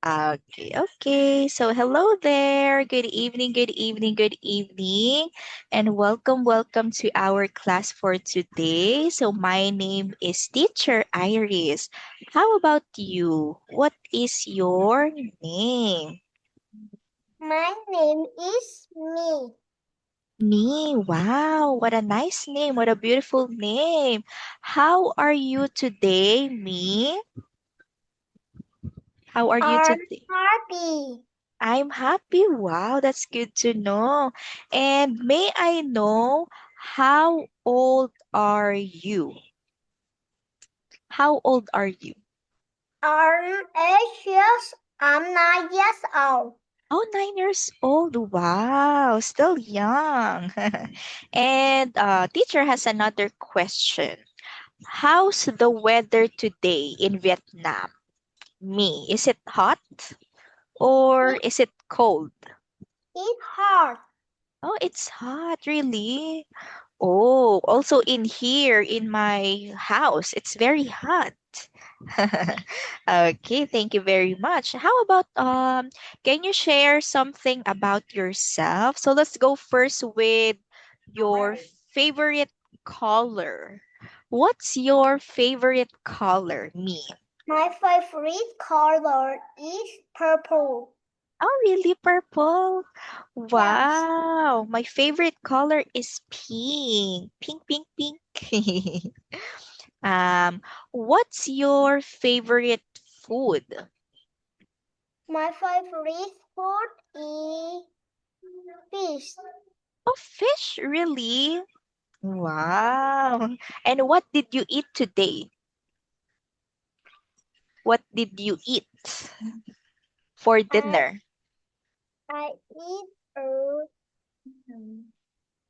Okay, okay. So hello there. Good evening, good evening, good evening. And welcome to our class for today. So my name is Teacher Iris. How about you? What is your name? My name is Me. Me. Wow, what a nice name. What a beautiful name. How are you today, Me? How are you I'm today? happy. I'm happy. Wow, that's good to know. And may I know how old are you? How old are you? I'm 8 years. I'm 9 years old. Oh, 9 years old. Wow, still young. And teacher has another question. How's the weather today in Vietnam? Me, is it hot or It, is it cold? it's hard. Oh, it's hot, really? Oh, also in here in my house, it's very hot. Okay, thank you very much. How about can you share something about yourself? So let's go first with your favorite color. What's your favorite color, Me? My favorite color is purple. Oh, really? Purple? Yes. Wow. My favorite color is pink. Pink, pink, pink. Um, what's your favorite food? My favorite food is fish. Oh, fish, really? Wow. And what did you eat today? What did you eat for I dinner? I eat a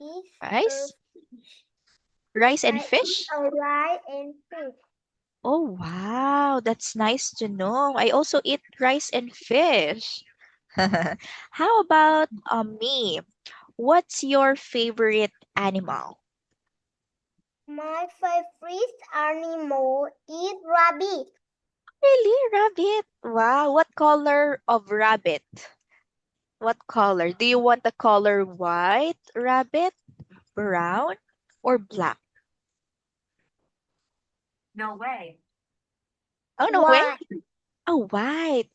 eat a Rice? fish. Rice and I eat fish? a rice and fish. Oh, wow. That's nice to know. I also eat rice and fish. How about me? What's your favorite animal? My favorite animal is rabbit. Really, rabbit? Wow, what color of rabbit? What color? Do you want the color white rabbit, brown, or black? No way. Oh, no way. Why? Oh, white.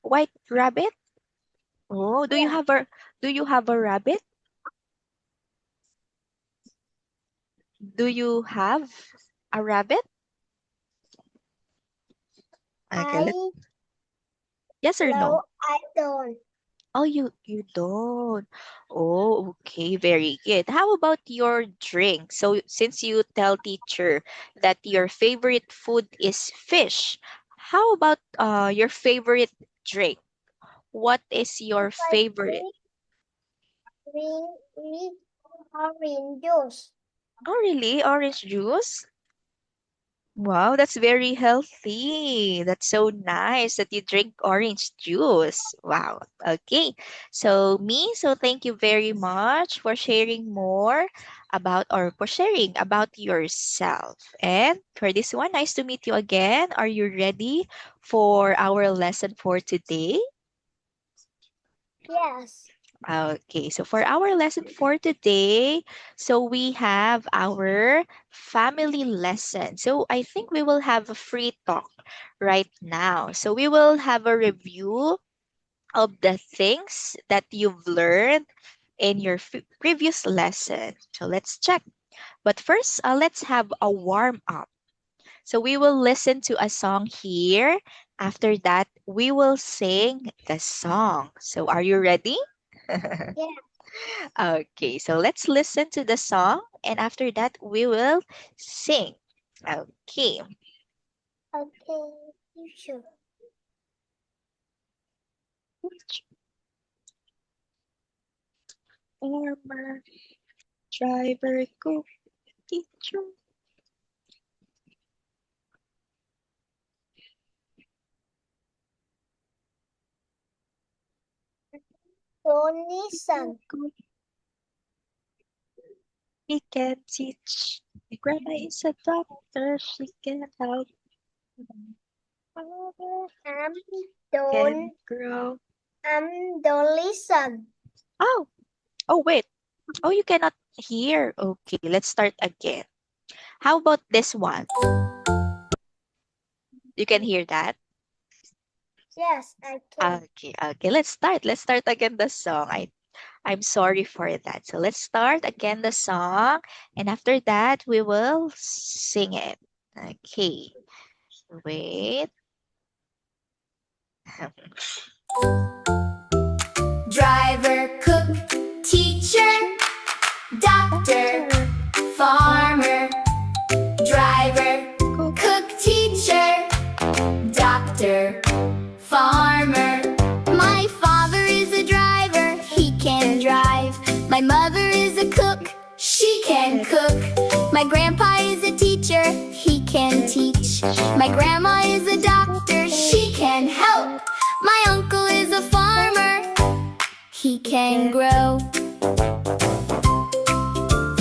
White rabbit? Oh, Yeah, do you have a rabbit? Do you have a rabbit? Okay, let I yes or no? no, I don't. Oh, you don't. Oh, okay, very good. How about your drink? So since you tell teacher that your favorite food is fish, how about your favorite drink? What is your My favorite? favorite drink is orange juice. Oh, really? Orange juice? Wow, that's very healthy. That's so nice that you drink orange juice. Wow. Okay. So thank you very much for sharing more about or for sharing about yourself. And for this one, nice to meet you again. Are you ready for our lesson for today? Yes. Okay, so for our lesson for today, so we have our family lesson. So I think we will have a free talk right now. So we will have a review of the things that you've learned in your previous lesson. So let's check. But first, let's have a warm up. So we will listen to a song here. After that, we will sing the song. So are you ready? Yeah. Okay, so let's listen to the song and after that we will sing. Okay. Okay. You sure? Former driver go teacher. Don't listen. Go. He can teach. My grandma is a doctor. She can help. I'm Can don't grow. don't listen. Oh, oh wait. Oh, you cannot hear. Okay, let's start again. How about this one? You can hear that? Yes, I can. Okay, okay. Let's start. Let's start again the song. I'm sorry for that. So let's start again the song, and after that we will sing it. Okay. Wait. Driver, cook, teacher, doctor, farmer. Driver, Cook. cook, teacher, doctor, farmer. My father is a driver, he can drive. My mother is a cook, she can cook. My grandpa is a teacher, he can teach. My grandma is a doctor, she can help. My uncle is a farmer, he can grow.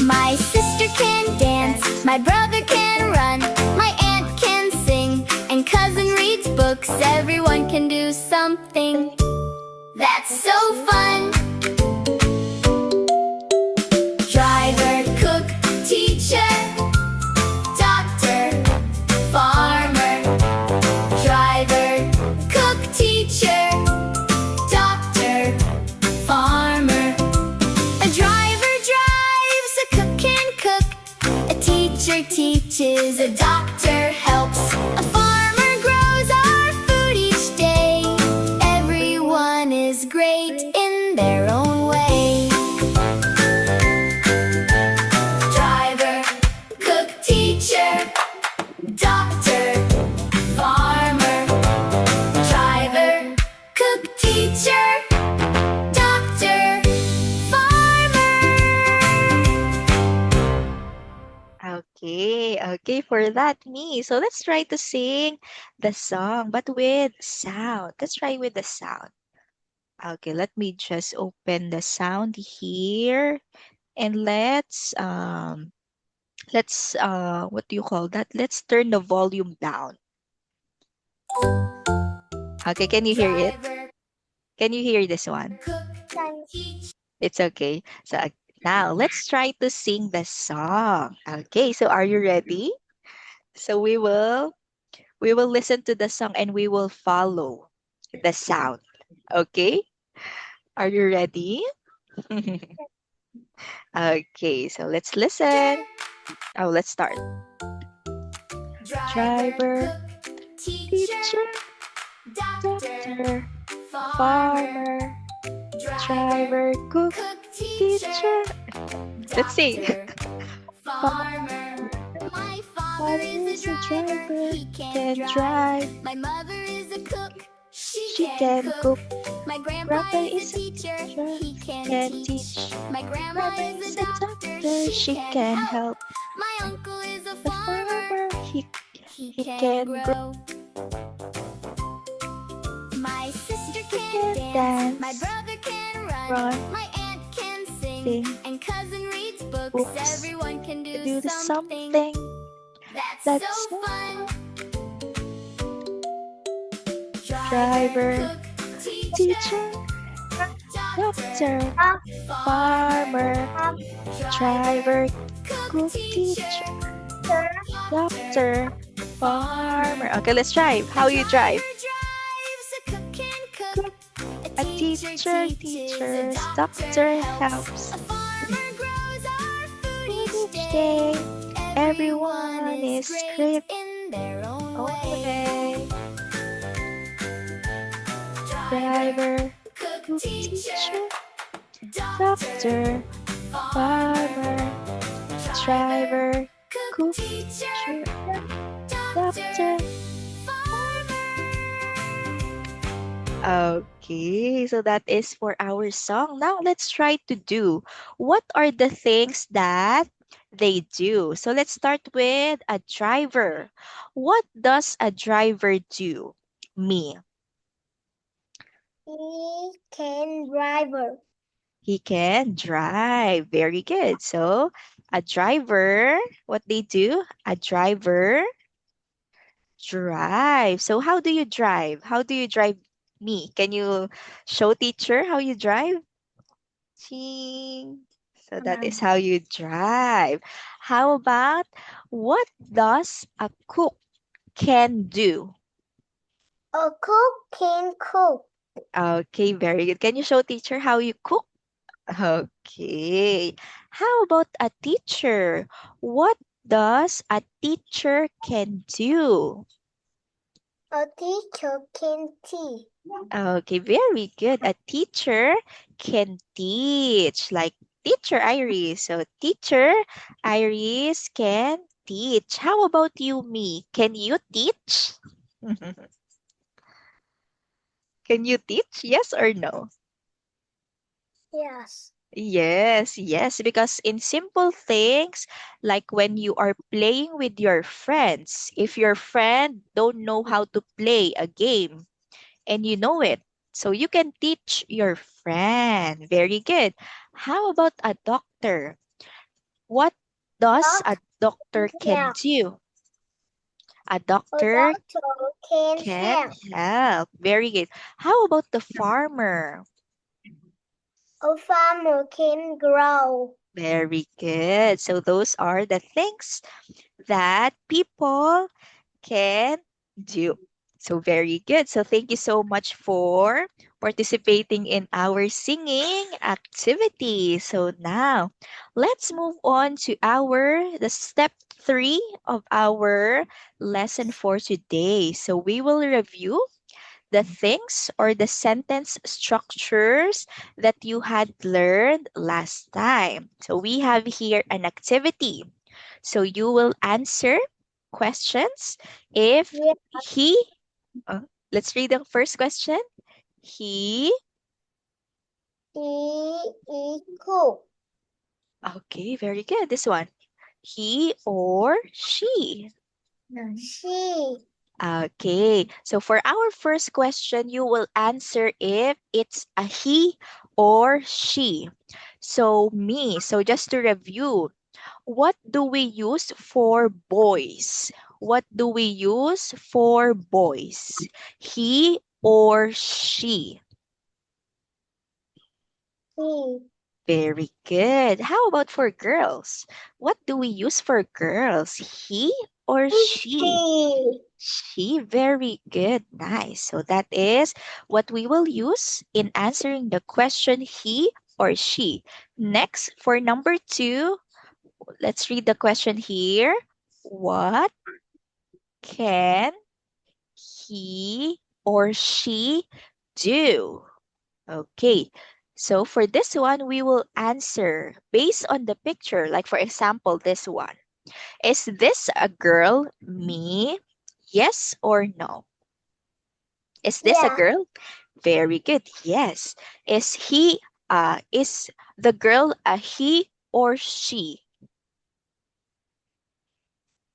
My sister can dance, my brother can run, my aunt can sing, and cousin reads books. Everyone can do something. That's so fun! Driver, cook, teacher, doctor, farmer. Driver, cook, teacher, doctor, farmer. A driver drives, a cook can cook, a teacher teaches, a doctor helps, a farmer grows our food each day. Everyone is great in their own way. Driver, cook, teacher, doctor, farmer. Driver, cook, teacher, doctor, farmer. Okay, okay for that, me. So let's try to sing the song, but with sound. Let's try with the sound. Okay, let me just open the sound here, and let's what do you call that? Let's turn the volume down. Okay, can you hear it? Driver, Can you hear this one? cook, teacher. It's okay. So now let's try to sing the song. Okay, so are you ready? So we will listen to the song and we will follow the sound. Okay? Are you ready? Okay, so let's listen. Oh, let's start. Driver, Driver, cook, teacher, teacher, doctor, doctor, farmer. farmer, Driver, driver, cook, cook, teacher. teacher, Let's sing. doctor, farmer. My father Father is is a a driver, driver, he can can drive. drive, My mother is a cook, she she can can cook. cook. My grandpa Grandpa is a is a teacher, teacher, he can can teach. teach. My grandma Grandma is is a a doctor, doctor, she she can can help. help. My uncle is a The farmer, farmer, he he can can grow, grow. My sister can can dance, my dance, brother can run, run, my aunt can sing, sing, and cousin reads books. books, Everyone can do do the something. something. That's so That's fun. Driver, driver, cook, teacher, teacher, doctor, doctor, farmer. farmer, Driver, driver, cook, cook, teacher, teacher, doctor, doctor, farmer. farmer. Okay, let's drive. A How you drive? driver drives, a cook can cook, Cook. a A teacher teacher teaches, a teaches, doctor doctor helps, helps. a farmer grows our food Food each each day. day, Everyone everyone is is great great in their own own way. way. Driver, Driver, cook, cook, teacher, teacher, doctor, doctor, farmer. farmer, Driver, driver, cook, cook, teacher, teacher, doctor, doctor. farmer. Okay, so that is for our song. Now let's try to do. What are the things that they do? So let's start with a driver. What does a driver do? Me. He can driver. He can drive. Very good. So a driver, what they do? A driver Drive. So how do you drive? How do you drive me? Can you show teacher how you drive? Ching. So that is how you drive. How about what does a cook can do? A cook can cook. Okay, very good. Can you show teacher how you cook? Okay. How about a teacher? What does a teacher can do? A teacher can teach. Okay, very good. A teacher can teach, like teacher Iris. So teacher Iris can teach. How about you, me? Can you teach? Can you teach? Yes or no? Yes. Yes, yes, because in simple things, like when you are playing with your friends, if your friend don't know how to play a game and you know it, so you can teach your friend. Very good. How about a doctor? What does Doc a doctor can help. do? A A doctor doctor can can help. help. Very good. How about the farmer? A farmer can grow. Very good. So those are the things that people can do. So very good. So thank you so much for participating in our singing activity. So now let's move on to the step 3 of our lesson for today. So we will review the things or the sentence structures that you had learned last time. So we have here an activity. So you will answer questions if Yeah. he, uh, let's read the first question. He, He cook. okay, very good. This one. He or she. She. Okay, so for our first question, you will answer if it's a he or she. So me, so just to review, what do we use for boys? What do we use for boys? He or she? He. Very good. How about for girls? What do we use for girls? He or she? She. She. Very good. Nice. So that is what we will use in answering the question he or she. Next, for number 2, let's read the question here. What can he or she do? Okay. So for this one, we will answer based on the picture. Like for example, this one. Is this a girl? Me? Yes or no? Is this a Yeah. girl? Very good. Yes. Is the girl a he or she?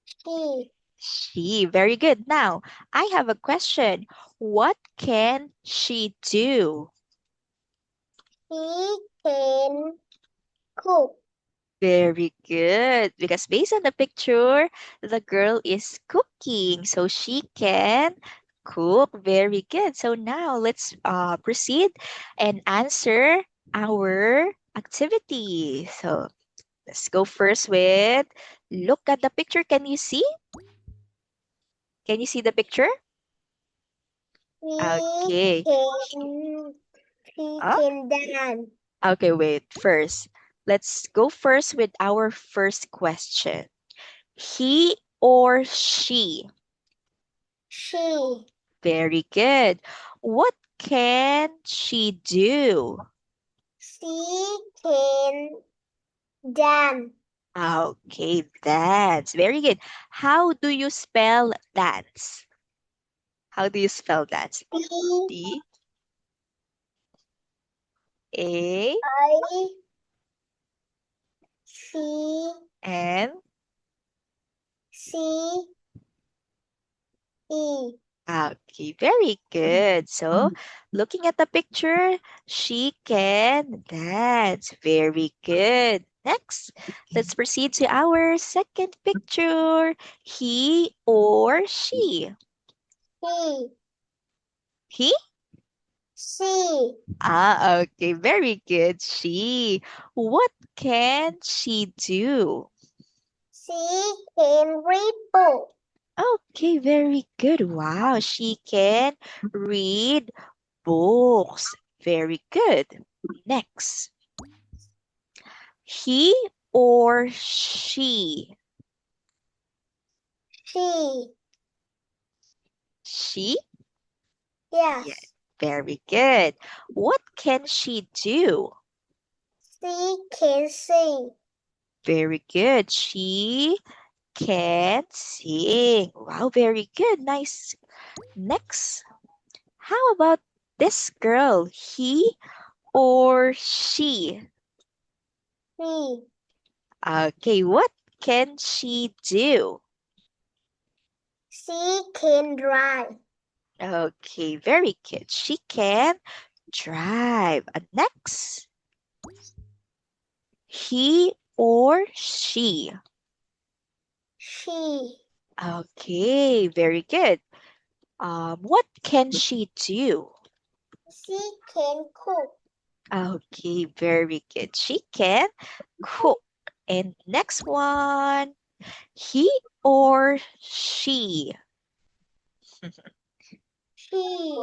She. She. Very good. Now, I have a question. What can she do? He can cook. Very good. Because based on the picture, the girl is cooking. So she can cook. Very good. So now let's proceed and answer our activity. So let's go first with look at the picture. Can you see? Can you see the picture? He Okay. can. He Ah, can dance. okay, wait. First, let's go first with our first question. He or she? She. Very good. What can she do? She can dance. Okay, dance. Very good. How do you spell dance? How do you spell dance? C D A I C N. C E. Okay, very good. So, looking at the picture, she can dance. Very good. Next, let's proceed to our second picture. He or she? He. He? She. Okay, very good. She. What can she do? She can read book. Okay, very good. Wow, she can read books. Very good. Next, he or she? She. She? Yeah, Yes. very good. What can she do? She can sing. Very good. She can sing. Wow, very good. Nice. Next, how about this girl? He or she? She. Okay, what can she do? She can drive. Okay, very good. She can drive. Next, he or she? She. Okay, very good. What can she do? She can cook. Okay, very good. She can cook. And next one, he or she? She.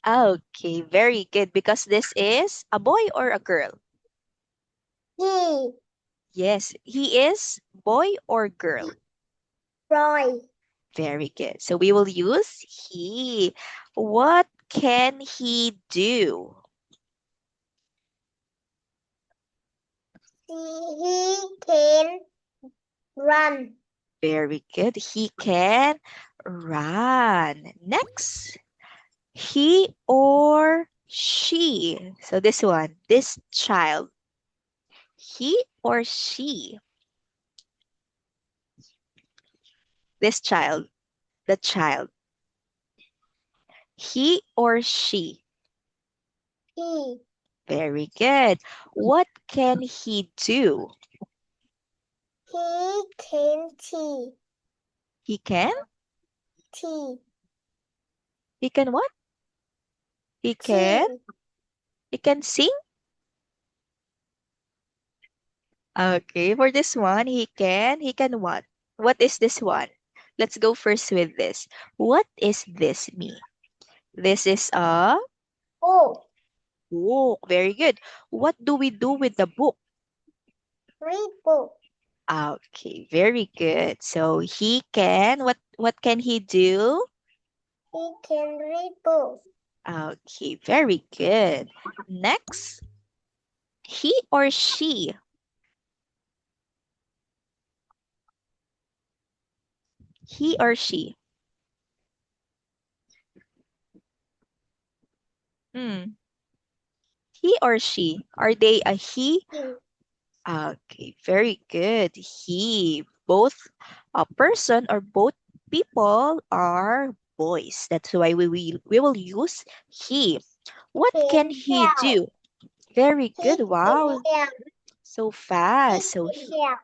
Okay, very good. Because this is a boy or a girl? He. Yes, he is boy or girl? Boy. Very good. So we will use he. What can he do? He can run. Very good. He can run. Next, he or she. So this one, this child. He or she. This child, the child. He or she. He. Very good. What can he do? He can tea. He can? Tea. He can what? He can? Tea. He can sing? Okay, for this one, he can what? What is this one? Let's go first with this. What is this me? This is a Oh. book. Very good. What do we do with the book? Read book. Okay, very good. So he can, what can he do? He can read book. Okay, very good. Next, he or she? He or she? Hmm. He or she? Are they a he? He. Okay, very good. He, both a person or both people are boys. That's why we will use he. What can Can he help. do? Very He good. can Wow, help. so He fast. So can help.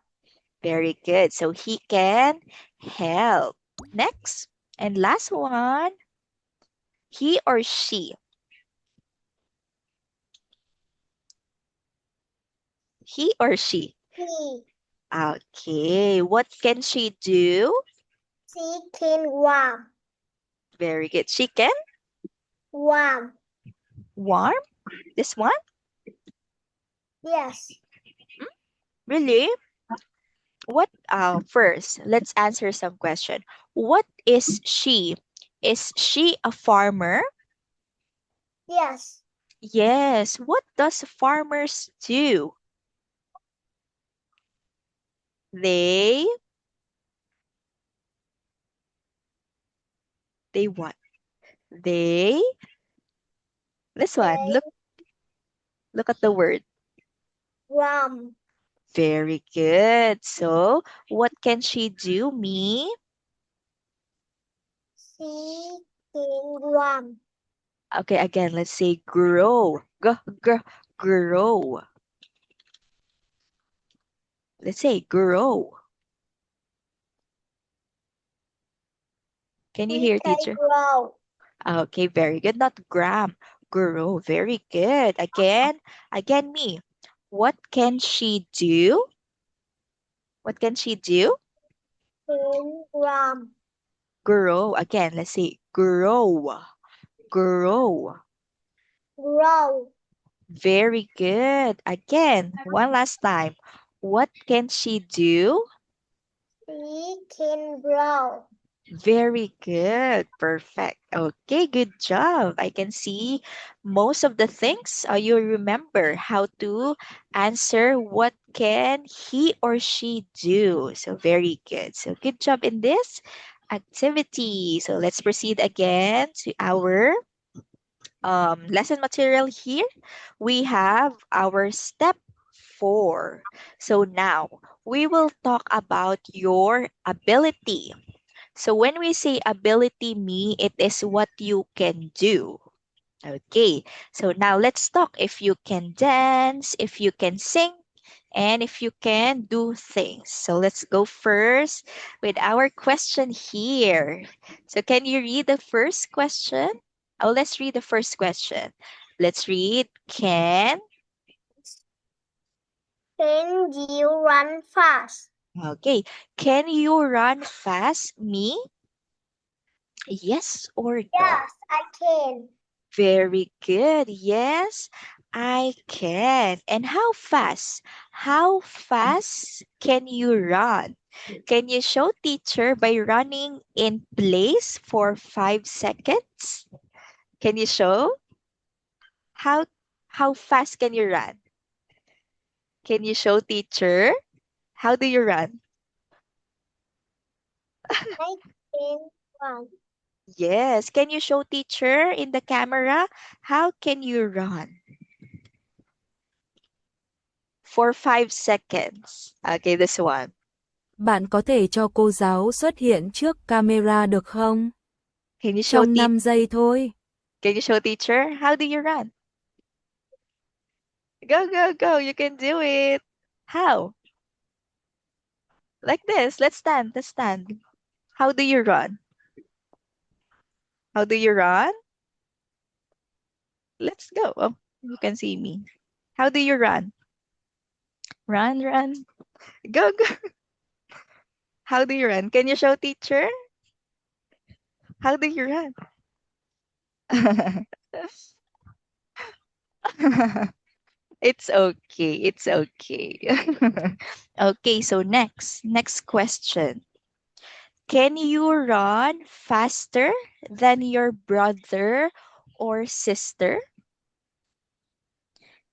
very good. So he can help. Next and last one, he or she. He or she. He. Okay, what can she do? She can warm. Very good. She can Warm. warm. This one? Yes. Really? What first, let's answer some question. What is she? Is she a farmer? Yes. Yes. What does farmers do? They they what? They this one. They Look at the word. warm. Very good. So, what can she do? Me? She can warm. Okay, again, let's say grow. Grow. Let's say grow. Can you hear, teacher? Grow. Okay, very good. Not gram. Grow. Very good. Again, me. What can she do? What can she do? Gram. Grow. Again, let's say grow. Grow. Grow. Very good. Again, one last time. What can she do? She can grow. Very good. Perfect. Okay, good job. I can see most of the things you remember how to answer what can he or she do. So very good. So good job in this activity. So let's proceed again to our lesson material here. We have our step 4. So now we will talk about your ability. So when we say ability, me, it is what you can do. Okay, so now let's talk if you can dance, if you can sing, and if you can do things. So let's go first with our question here. So can you read the first question? Oh, let's read the first question. Let's read, Can you run fast? okay, can you run fast, me? Yes or no? Yes, I can. Very good. Yes, I can. And how fast? How fast can you run? Can you show teacher by running in place for 5 seconds? Can you show how fast can you run? Can you show teacher? How do you run? I can run. Yes. Can you show teacher in the camera? How can you run? For 5 seconds. Okay, this one. Bạn có thể cho cô giáo xuất hiện trước camera được không? Can you show Trong 5 giây thôi. Can you show teacher? How do you run? Go, go, go. You can do it. How? Like this. Let's stand. Let's stand. How do you run? How do you run? Let's go. Oh, you can see me. How do you run? Run, run. Go, go. How do you run? Can you show teacher? How do you run? It's okay. It's okay. Okay, so next question. Can you run faster than your brother or sister?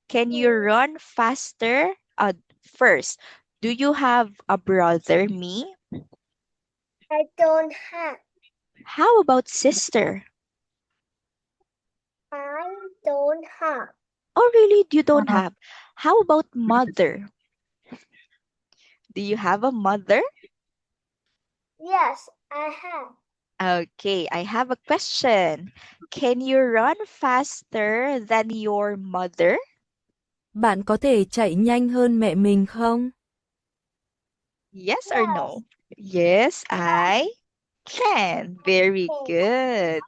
Can you run faster? First, do you have a brother, me? I don't have. How about sister? I don't have. Oh, really? You don't have? How about mother? Do you have a mother? Yes, I have. Okay, I have a question. Can you run faster than your mother? Bạn có thể chạy nhanh hơn mẹ mình không? Yes or no? Yes, I can. Very good.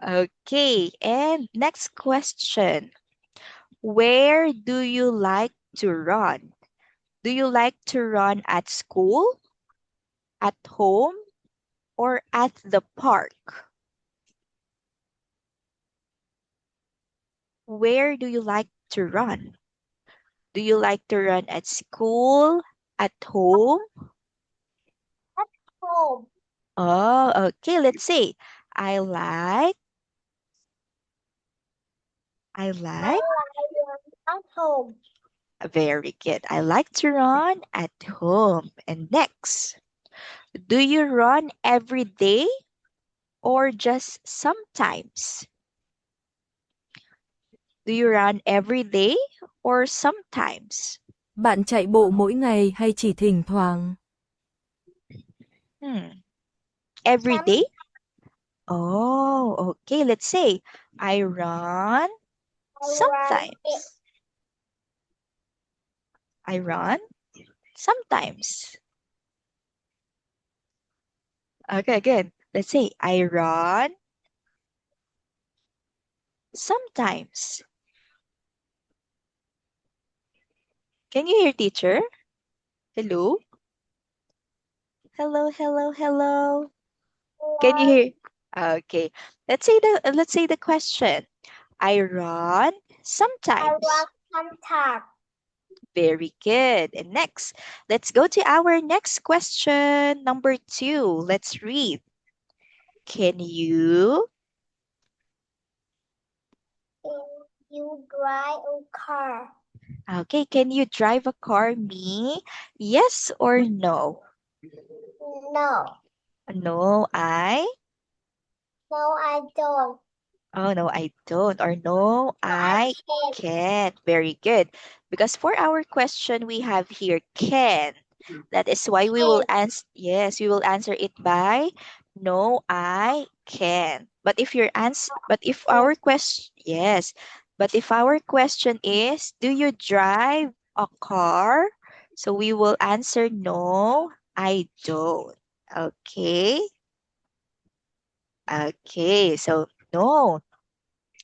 Okay, and next question. Where do you like to run? Do you like to run at school, at home, or at the park? Where do you like to run? Do you like to run at school, at home? Home. Oh, okay. Let's say I like, I I like, at home. very good. I like to run at home. And next, do you run every day or just sometimes? Do you run every day or sometimes? Bạn chạy bộ mỗi ngày hay chỉ thỉnh thoảng? Hmm. Every day? Oh, okay. Let's say I run sometimes. I run Sometimes. Okay, again. Let's say I run sometimes. Can you hear teacher? Hello? Hello, hello, hello. Can you hear? Okay. Let's say the question. I run sometimes. sometimes. Very good. And next, let's go to our next question. Number 2. Let's read. Can you? You drive a car. Okay, can you drive a car, me? Yes or no? No. No, I? No, I don't. Oh, no, I don't. Or no, I I can't. can't. Very good. Because for our question, we have here can. That is why we will answer, yes, we will answer it by no, I can. But if our question, yes, but if our question is, do you drive a car? So we will answer no, I don't. Okay. Okay. So no.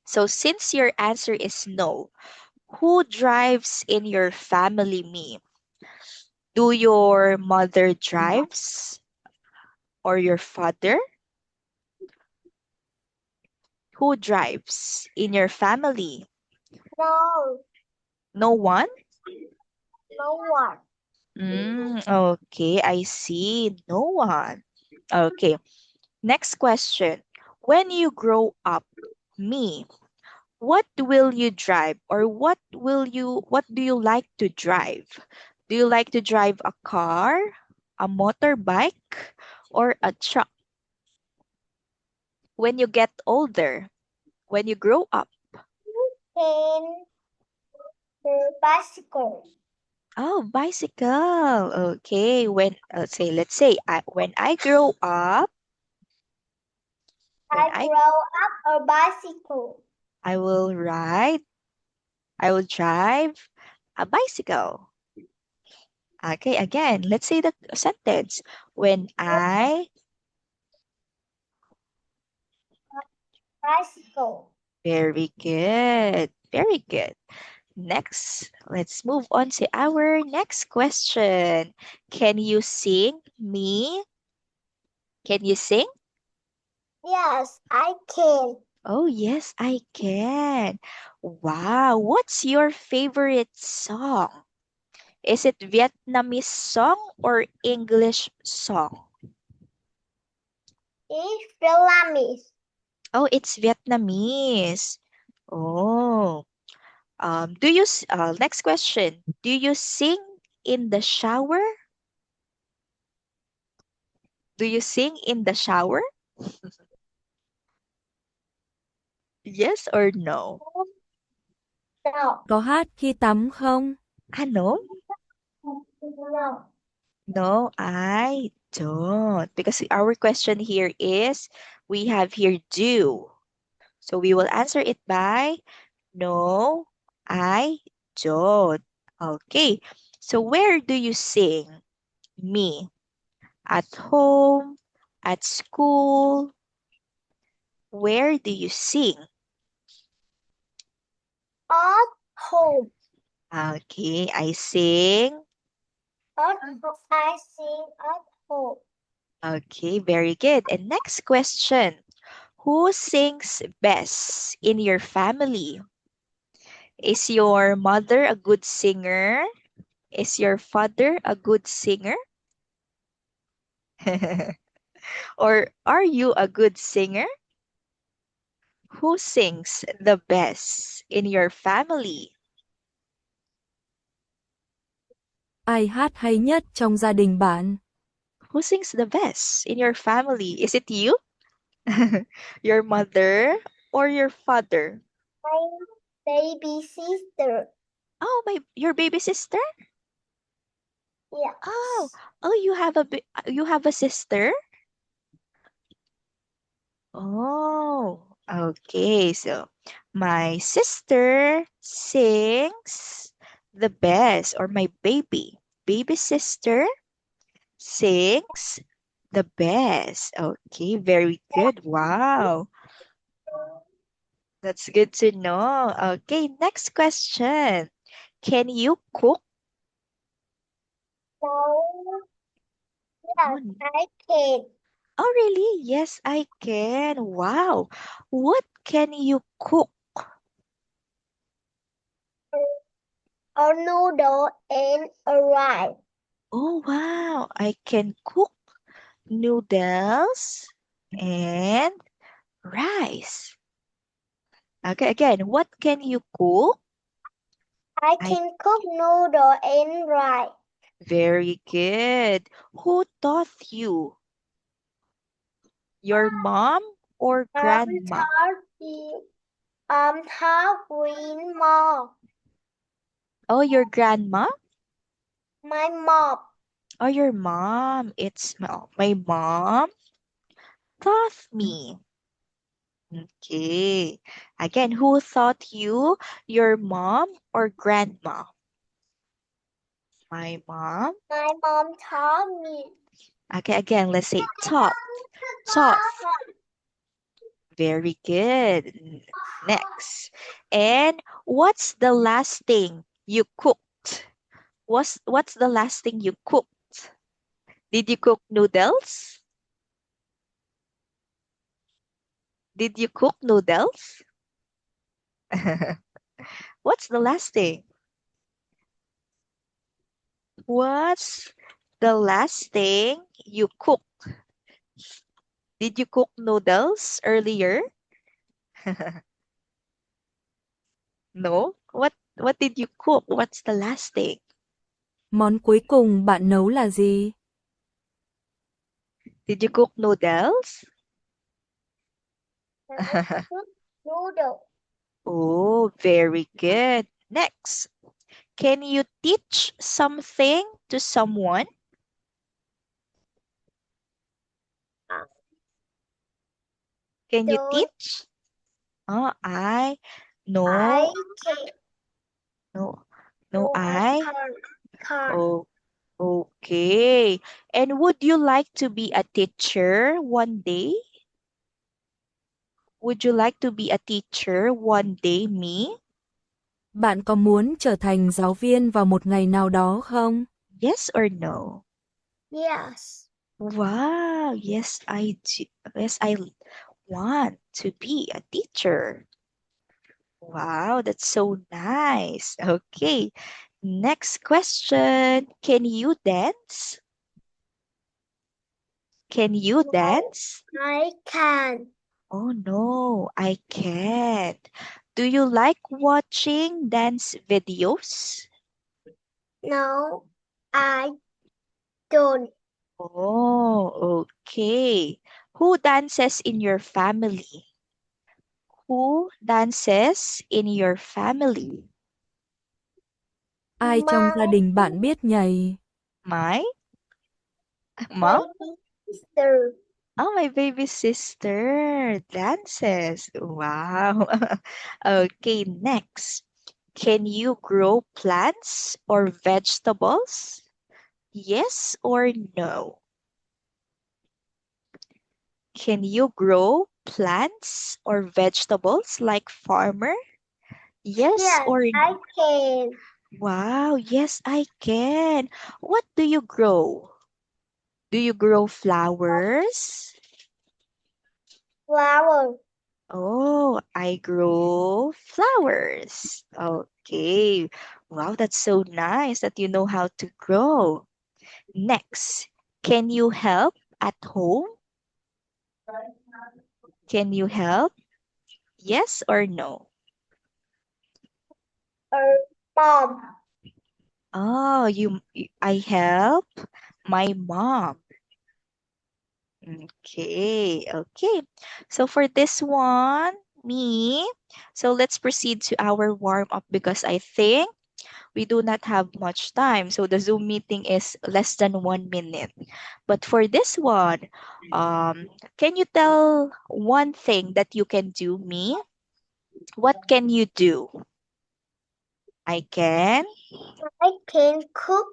So since your answer is no, who drives in your family, me? Do your mother drives or your father? Who drives in your family? No, No one? no one. Okay, I see. No one. Okay, next question. When you grow up, me, what will you drive or what do you like to drive? Do you like to drive a car, a motorbike, or a truck when you get older, when you grow up? In the bicycle. Oh, bicycle. Okay, let's say when I grow up, when I I grow up a bicycle. I will ride, I will drive a bicycle. Okay, again, let's say the sentence. When I Bicycle. Very good. Very good. Next, let's move on to our next question. Can you sing me? Can you sing? Yes, I can. Oh, yes, I can. Wow, what's your favorite song? Is it Vietnamese song or English song? It's Vietnamese. Oh, it's Vietnamese. Oh, next question. Do you sing in the shower? Do you sing in the shower? Yes or no? No. Có hát khi tắm không? No? No. No, I don't. Because our question here is, we have here do. So we will answer it by no, I don't. Okay. So where do you sing? Me. At home, at school. Where do you sing? At home. Okay, I sing. I sing at home. Okay, very good. And next question. Who sings best in your family? Is your mother a good singer? Is your father a good singer? Or are you a good singer? Who sings the best in your family? Ai hát hay nhất trong gia đình bạn? Who sings the best in your family? Is it you? Your mother or your father? My baby sister. Oh, your baby sister? Oh, Yes. oh, you have a sister? Oh, okay. So my sister sings the best, or my baby. baby sister sings the best? Okay, very good. Wow. That's good to know. Okay, next question. Can you cook? No, Oh, yes, I can. oh, really? Yes, I can. Wow. What can you cook? A noodle and a rice. Oh, wow. I can cook noodles and rice. Okay, again, what can you cook? I I can cook noodle and rice. very good. Who taught you? Your mom or grandma? Thirdly, how green mom. Oh, your grandma My mom. or your mom? It's my mom taught me. Okay. Again, who taught you? Your mom or grandma? My mom. My mom taught me. Okay, again, let's say taught. Taught. Very good. Next. And what's the last thing you cooked? What's the last thing you cooked? Did you cook noodles? Did you cook noodles? What's the last thing? What's the last thing you cooked? Did you cook noodles earlier? No? What did you cook? What's the last thing? Món cuối cùng bạn nấu là gì? Did you cook noodles? I cook noodle. Oh, very good. Next. Can you teach something to someone? Can you Don't teach? Oh, I no, I can. no, no, No, I I. can't. Oh, okay. And would you like to be a teacher one day? Would you like to be a teacher one day, me? Bạn có muốn trở thành giáo viên vào một ngày nào đó không? Yes or no? Yes. Wow, yes, I do. Yes, I want to be a teacher. Wow, that's so nice. Okay, next question. Can you dance? Can you No, dance? I can. Oh no, I can't. Do you like watching dance videos? No, I don't. Oh, okay. Who dances in your family? Who dances in your family? Ai trong My gia đình bạn biết nhảy? My mom? baby sister. Oh, my baby sister dances. Wow. Okay, next. Can you grow plants or vegetables? Yes or no? Can you grow plants or vegetables like farmer? Yes Yes, or I no? can. Wow, yes, I can. What do you grow? Do you grow flowers? Flower. Oh, I grow flowers. Okay. Wow, that's so nice that you know how to grow. Next, can you help at home? Can you help? Yes or no? Mom. Oh, I help my mom. Okay, okay. So for this one, me. So let's proceed to our warm up because I think we do not have much time. So the Zoom meeting is less than 1 minute. But for this one, can you tell one thing that you can do, me? What can you do? I can. I can cook